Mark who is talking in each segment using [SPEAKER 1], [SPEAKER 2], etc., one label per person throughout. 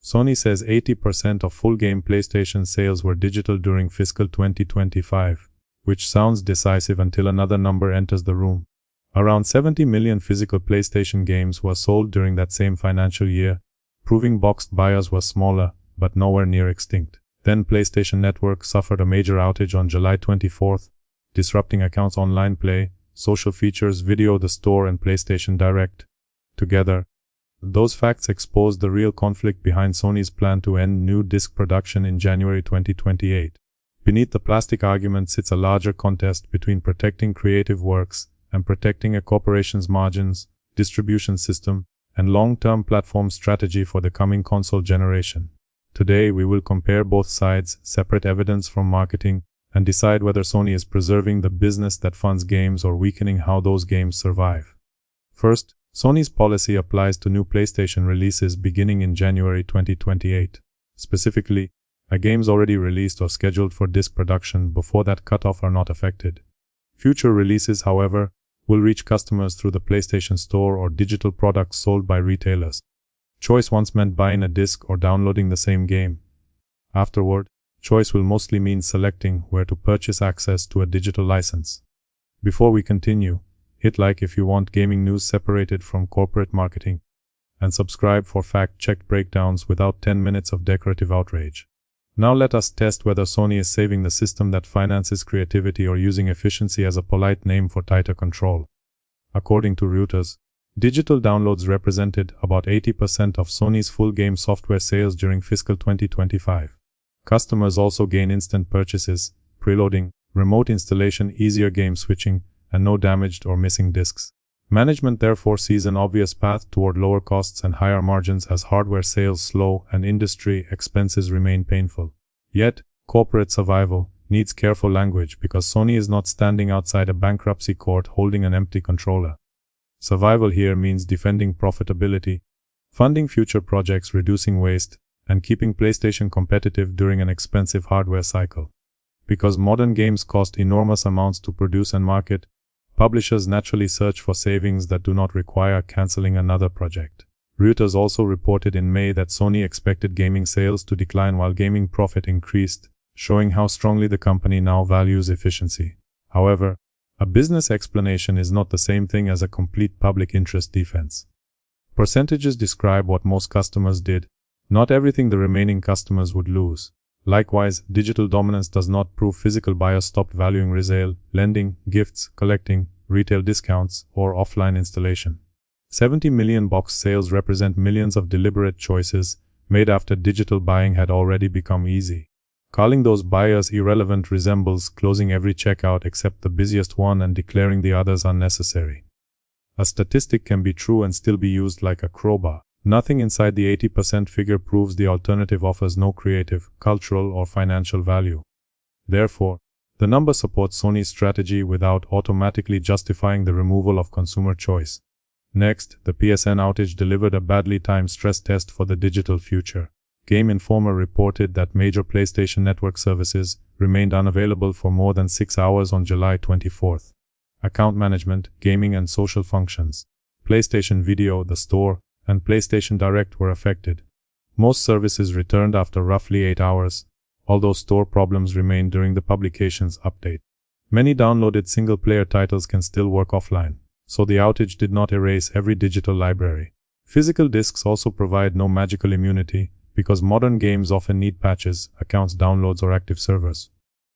[SPEAKER 1] Sony says 80% of full-game PlayStation sales were digital during fiscal 2025, which sounds decisive until another number enters the room. Around 70 million physical PlayStation games were sold during that same financial year, proving boxed buyers were smaller, but nowhere near extinct. Then PlayStation Network suffered a major outage on July 24th, disrupting accounts online play, social features, video, the store, and PlayStation Direct. Together, those facts exposed the real conflict behind Sony's plan to end new disc production in January 2028. Beneath the plastic argument sits a larger contest between protecting creative works and protecting a corporation's margins, distribution system, and long-term platform strategy for the coming console generation. Today we will compare both sides, separate evidence from marketing, and decide whether Sony is preserving the business that funds games or weakening how those games survive. First, Sony's policy applies to new PlayStation releases beginning in January 2028. Specifically, games already released or scheduled for disc production before that cutoff are not affected. Future releases, however, will reach customers through the PlayStation Store or digital products sold by retailers. Choice once meant buying a disc or downloading the same game. Afterward, choice will mostly mean selecting where to purchase access to a digital license. Before we continue, hit like if you want gaming news separated from corporate marketing, and subscribe for fact-checked breakdowns without 10 minutes of decorative outrage. Now let us test whether Sony is saving the system that finances creativity or using efficiency as a polite name for tighter control. According to Reuters, digital downloads represented about 80% of Sony's full game software sales during fiscal 2025. Customers also gain instant purchases, preloading, remote installation, easier game switching, and no damaged or missing discs. Management therefore sees an obvious path toward lower costs and higher margins as hardware sales slow and industry expenses remain painful. Yet, corporate survival needs careful language because Sony is not standing outside a bankruptcy court holding an empty controller. Survival here means defending profitability, funding future projects, reducing waste, and keeping PlayStation competitive during an expensive hardware cycle. Because modern games cost enormous amounts to produce and market, publishers naturally search for savings that do not require canceling another project. Reuters also reported in May that Sony expected gaming sales to decline while gaming profit increased, showing how strongly the company now values efficiency. However, a business explanation is not the same thing as a complete public interest defense. Percentages describe what most customers did, not everything the remaining customers would lose. Likewise, digital dominance does not prove physical buyers stopped valuing resale, lending, gifts, collecting, retail discounts, or offline installation. 70 million box sales represent millions of deliberate choices made after digital buying had already become easy. Calling those buyers irrelevant resembles closing every checkout except the busiest one and declaring the others unnecessary. A statistic can be true and still be used like a crowbar. Nothing inside the 80% figure proves the alternative offers no creative, cultural, or financial value. Therefore, the number supports Sony's strategy without automatically justifying the removal of consumer choice. Next, the PSN outage delivered a badly timed stress test for the digital future. Game Informer reported that major PlayStation Network services remained unavailable for more than 6 hours on July 24th. Account management, gaming and social functions, PlayStation Video, the store, and PlayStation Direct were affected. Most services returned after roughly 8 hours, although store problems remained during the publication's update. Many downloaded single-player titles can still work offline, so the outage did not erase every digital library. Physical discs also provide no magical immunity, because modern games often need patches, accounts, downloads, or active servers.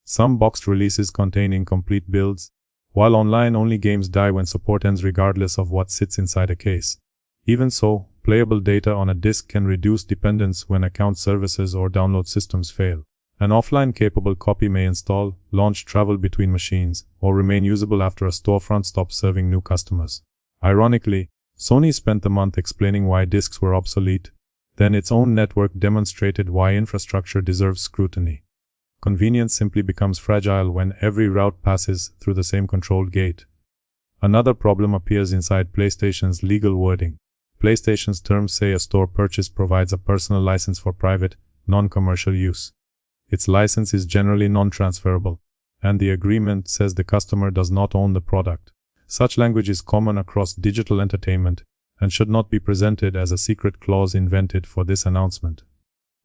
[SPEAKER 1] Some boxed releases contain incomplete builds, while online-only games die when support ends regardless of what sits inside a case. Even so, playable data on a disk can reduce dependence when account services or download systems fail. An offline-capable copy may install, launch, travel between machines, or remain usable after a storefront stops serving new customers. Ironically, Sony spent the month explaining why disks were obsolete. Then its own network demonstrated why infrastructure deserves scrutiny. Convenience simply becomes fragile when every route passes through the same controlled gate. Another problem appears inside PlayStation's legal wording. PlayStation's terms say a store purchase provides a personal license for private, non-commercial use. Its license is generally non-transferable, and the agreement says the customer does not own the product. Such language is common across digital entertainment and should not be presented as a secret clause invented for this announcement.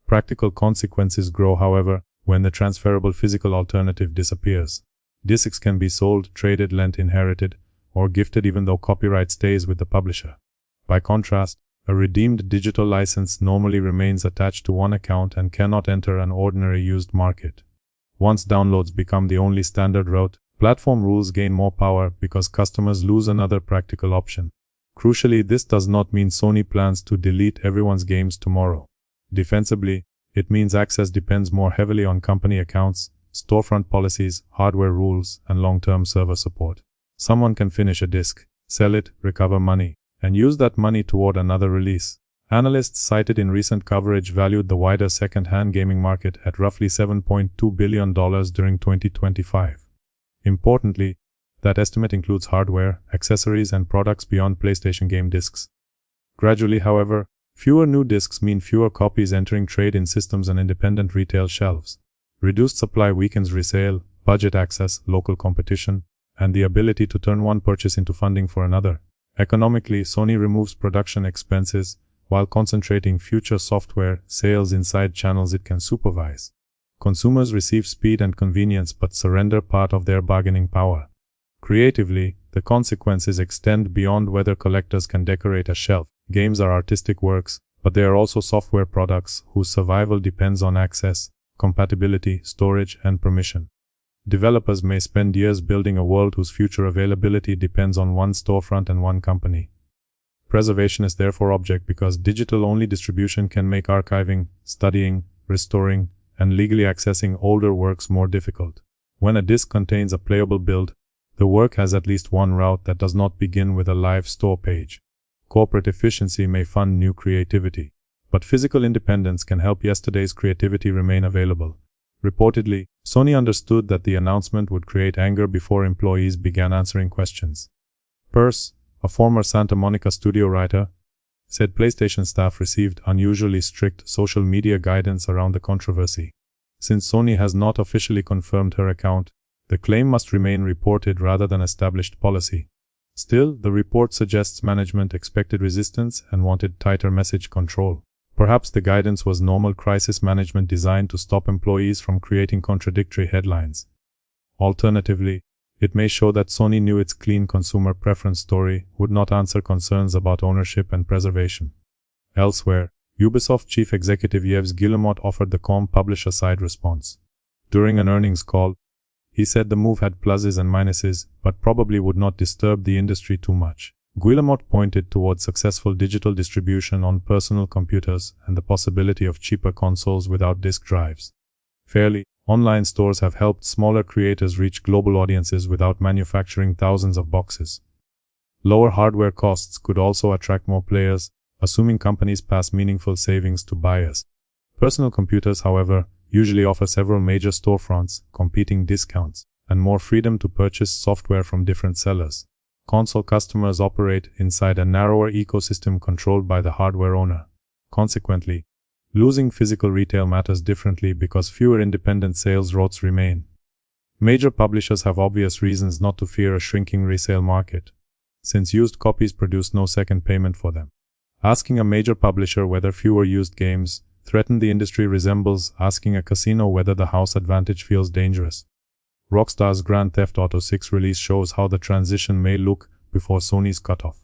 [SPEAKER 1] Practical consequences grow, however, when the transferable physical alternative disappears. Discs can be sold, traded, lent, inherited, or gifted even though copyright stays with the publisher. By contrast, a redeemed digital license normally remains attached to one account and cannot enter an ordinary used market. Once downloads become the only standard route, platform rules gain more power because customers lose another practical option. Crucially, this does not mean Sony plans to delete everyone's games tomorrow. Defensively, it means access depends more heavily on company accounts, storefront policies, hardware rules, and long-term server support. Someone can finish a disc, sell it, recover money, and use that money toward another release. Analysts cited in recent coverage valued the wider second-hand gaming market at roughly $7.2 billion during 2025. Importantly, that estimate includes hardware, accessories, and products beyond PlayStation game discs. Gradually, however, fewer new discs mean fewer copies entering trade-in systems and independent retail shelves. Reduced supply weakens resale, budget access, local competition, and the ability to turn one purchase into funding for another. Economically, Sony removes production expenses while concentrating future software sales inside channels it can supervise. Consumers receive speed and convenience but surrender part of their bargaining power. Creatively, the consequences extend beyond whether collectors can decorate a shelf. Games are artistic works, but they are also software products whose survival depends on access, compatibility, storage, and permission. Developers may spend years building a world whose future availability depends on one storefront and one company. Preservation is therefore object because digital-only distribution can make archiving, studying, restoring, and legally accessing older works more difficult. When a disc contains a playable build, the work has at least one route that does not begin with a live store page. Corporate efficiency may fund new creativity, but physical independence can help yesterday's creativity remain available. Reportedly, Sony understood that the announcement would create anger before employees began answering questions. Peirce, a former Santa Monica studio writer, said PlayStation staff received unusually strict social media guidance around the controversy. Since Sony has not officially confirmed her account, the claim must remain reported rather than established policy. Still, the report suggests management expected resistance and wanted tighter message control. Perhaps the guidance was normal crisis management designed to stop employees from creating contradictory headlines. Alternatively, it may show that Sony knew its clean consumer preference story would not answer concerns about ownership and preservation. Elsewhere, Ubisoft chief executive Yves Guillemot offered the calm publisher-side response. During an earnings call, he said the move had pluses and minuses, but probably would not disturb the industry too much. Guillemot pointed towards successful digital distribution on personal computers and the possibility of cheaper consoles without disk drives. Fairly, online stores have helped smaller creators reach global audiences without manufacturing thousands of boxes. Lower hardware costs could also attract more players, assuming companies pass meaningful savings to buyers. Personal computers, however, usually offer several major storefronts, competing discounts, and more freedom to purchase software from different sellers. Console customers operate inside a narrower ecosystem controlled by the hardware owner. Consequently, losing physical retail matters differently because fewer independent sales routes remain. Major publishers have obvious reasons not to fear a shrinking resale market, since used copies produce no second payment for them. Asking a major publisher whether fewer used games threaten the industry resembles asking a casino whether the house advantage feels dangerous. Rockstar's Grand Theft Auto 6 release shows how the transition may look before Sony's cutoff.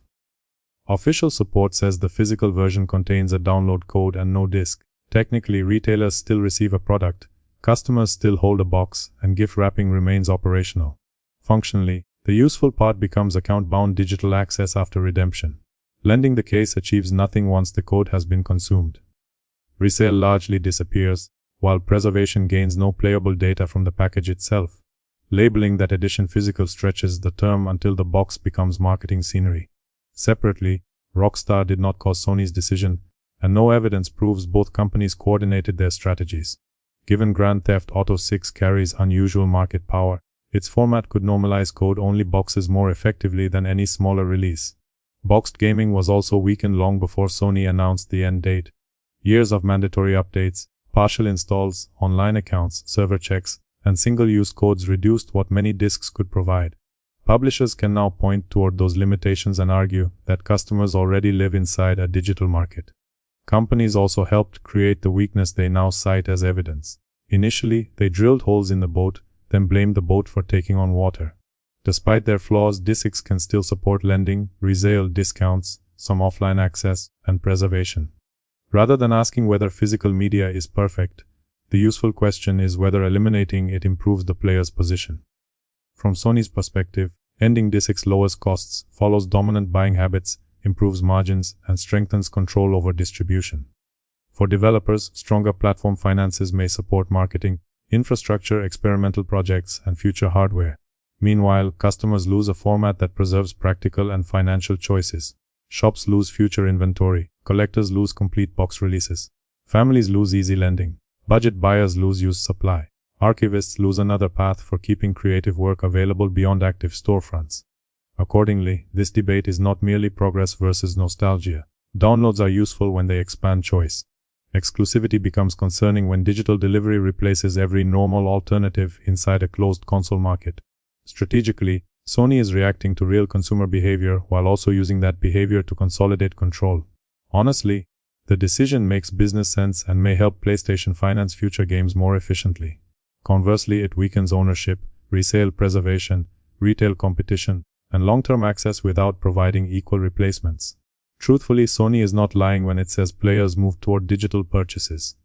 [SPEAKER 1] Official support says the physical version contains a download code and no disc. Technically, retailers still receive a product, customers still hold a box, and gift wrapping remains operational. Functionally, the useful part becomes account-bound digital access after redemption. Lending the case achieves nothing once the code has been consumed. Resale largely disappears, while preservation gains no playable data from the package itself. Labeling that edition physical stretches the term until the box becomes marketing scenery. Separately, Rockstar did not cause Sony's decision, and no evidence proves both companies coordinated their strategies. Given Grand Theft Auto 6 carries unusual market power, its format could normalize code-only boxes more effectively than any smaller release. Boxed gaming was also weakened long before Sony announced the end date. Years of mandatory updates, partial installs, online accounts, server checks, and single-use codes reduced what many discs could provide. Publishers can now point toward those limitations and argue that customers already live inside a digital market. Companies also helped create the weakness they now cite as evidence. Initially, they drilled holes in the boat, then blamed the boat for taking on water. Despite their flaws, DISIX can still support lending, resale discounts, some offline access, and preservation. Rather than asking whether physical media is perfect, the useful question is whether eliminating it improves the player's position. From Sony's perspective, ending DISIX lowers costs, follows dominant buying habits, improves margins, and strengthens control over distribution. For developers, stronger platform finances may support marketing, infrastructure, experimental projects, and future hardware. Meanwhile, customers lose a format that preserves practical and financial choices. Shops lose future inventory, collectors lose complete box releases. Families lose easy lending. Budget buyers lose used supply. Archivists lose another path for keeping creative work available beyond active storefronts. Accordingly, this debate is not merely progress versus nostalgia. Downloads are useful when they expand choice. Exclusivity becomes concerning when digital delivery replaces every normal alternative inside a closed console market. Strategically, Sony is reacting to real consumer behavior while also using that behavior to consolidate control. Honestly, the decision makes business sense and may help PlayStation finance future games more efficiently. Conversely, it weakens ownership, resale preservation, retail competition, and long-term access without providing equal replacements. Truthfully, Sony is not lying when it says players move toward digital purchases.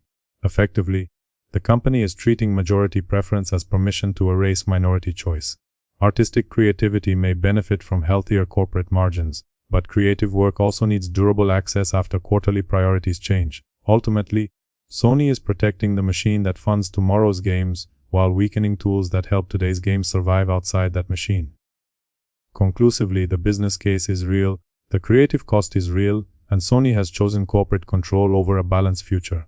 [SPEAKER 1] Effectively, the company is treating majority preference as permission to erase minority choice. Artistic creativity may benefit from healthier corporate margins, but creative work also needs durable access after quarterly priorities change. Ultimately, Sony is protecting the machine that funds tomorrow's games while weakening tools that help today's games survive outside that machine. Conclusively, the business case is real, the creative cost is real, and Sony has chosen corporate control over a balanced future.